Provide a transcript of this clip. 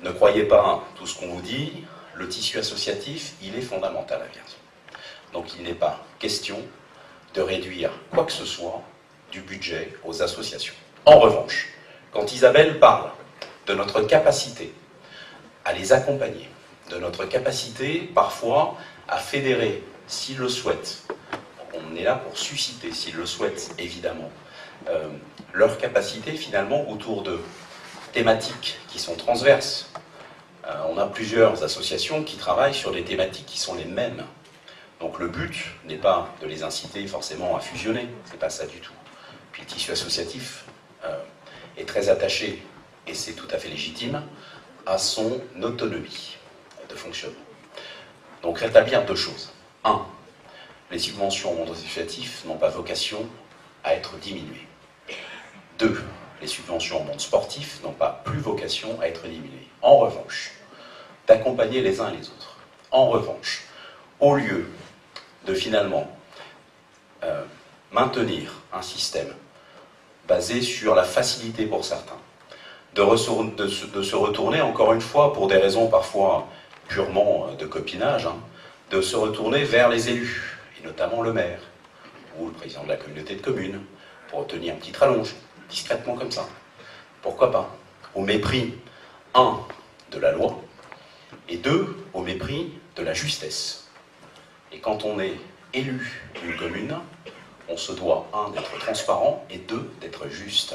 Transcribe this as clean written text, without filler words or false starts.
Ne croyez pas tout ce qu'on vous dit, le tissu associatif, il est fondamental à Vierzon. Donc il n'est pas question de réduire quoi que ce soit du budget aux associations. En revanche, quand Isabelle parle de notre capacité à les accompagner, de notre capacité parfois à fédérer, s'ils le souhaitent, on est là pour susciter, s'ils le souhaitent évidemment, leur capacité finalement autour de thématiques qui sont transverses. On a plusieurs associations qui travaillent sur des thématiques qui sont les mêmes. Donc le but n'est pas de les inciter forcément à fusionner, c'est pas ça du tout. Puis le tissu associatif est très attaché, et c'est tout à fait légitime, à son autonomie de fonctionnement. Donc rétablir deux choses. Un, les subventions au monde associatif n'ont pas vocation à être diminuées. Deux, les subventions au monde sportif n'ont pas plus vocation à être diminuées. En revanche, d'accompagner les uns et les autres. En revanche, au lieu de finalement maintenir un système basé sur la facilité pour certains, de se retourner, encore une fois, pour des raisons parfois purement de copinage, de se retourner vers les élus, et notamment le maire, ou le président de la communauté de communes, pour obtenir une petite rallonge, discrètement comme ça. Pourquoi pas? Au mépris, un, de la loi, et deux, au mépris de la justesse. Et quand on est élu d'une commune, on se doit, un, d'être transparent, et deux, d'être juste.